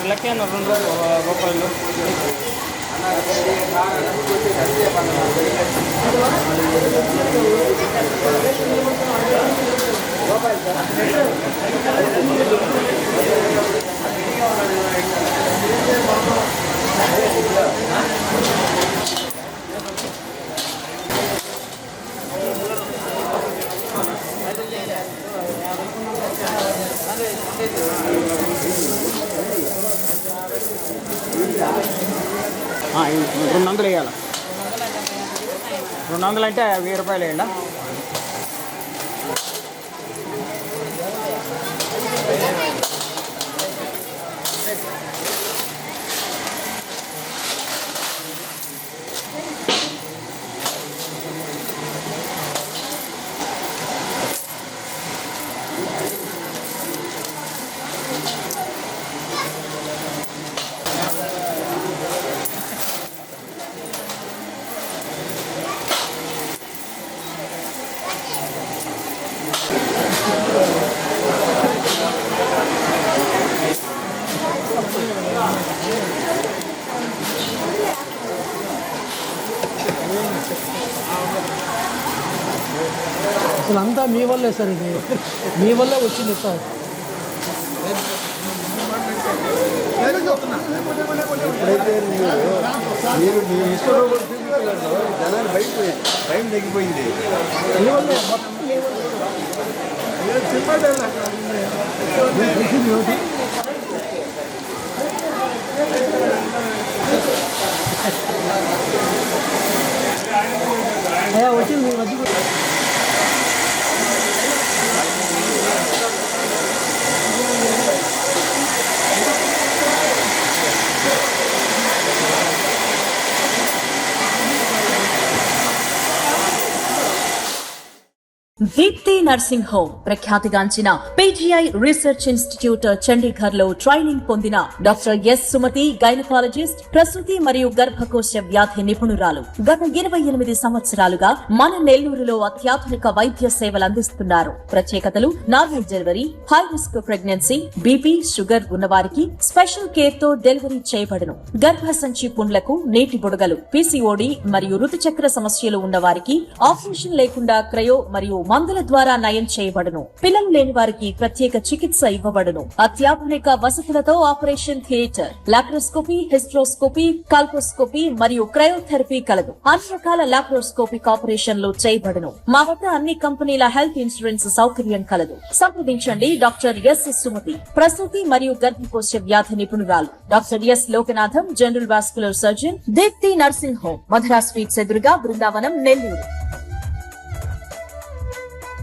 లెక్క 2 రూపాయలు $200 వేయాలి. 200 అంటే ₹1000 వేయండి. అసలు అంతా మీ వల్లే సార్, ఇది మీ వల్లే వచ్చింది సార్. ఎప్పుడైతే మీరు మీ ఇష్టం జనాలు బయట టైం తగ్గిపోయింది. వచ్చింది మీ మధ్య దీప్తి నర్సింగ్ హోమ్ ప్రఖ్యాతిగాంచిన పీజీఐ రీసెర్చ్ ఇన్స్టిట్యూట్ చండీగఢ్ లో ట్రైనింగ్ పొందిన డాక్టర్ ఎస్ సుమతి గైనకాలజిస్ట్, ప్రసూతి మరియు గర్భకోశ వ్యాధి నిపుణురాలు. గత 28 సంవత్సరాలుగా మన నెల్లూరులో అత్యాధునిక వైద్య సేవలు అందిస్తున్నారు. ప్రత్యేకతలు: normal delivery, high risk pregnancy, BP, sugar ఉన్నవారికి స్పెషల్ కేర్ తో డెలివరీ చేయబడును. గర్భసంచి పుండ్లకు, నీటి బుడగలు, పీసీఓడి మరియు ఋతుచక్ర సమస్యలు ఉన్నవారికి ఆపరేషన్ లేకుండా క్రయో మరియు మందుల ద్వారా నయం చేయబడును. పిల్లలు లేని వారికి ప్రత్యేక చికిత్స ఇవ్వబడును. అత్యాధునిక వసతులతో operation theatre, laparoscopy, hysteroscopy, colposcopy మరియు క్రయోథెరపీ కలదు. అన్ని రకాల లాప్రోస్కోపిక్ ఆపరేషన్లు చేయబడును. మా వద్ద అన్ని కంపెనీల హెల్త్ ఇన్సూరెన్స్ సౌకర్యం కలదు. సంప్రదించండి డాక్టర్ ఎస్ సుమతి, ప్రసూతి మరియు గర్భకోశ వ్యాధి నిపుణురాలు. Doctor S Lokanatham, general vascular surgeon, Deepti nursing home, Madhura sweets ఎదురుగా, బృందావనం, నెల్లూరు.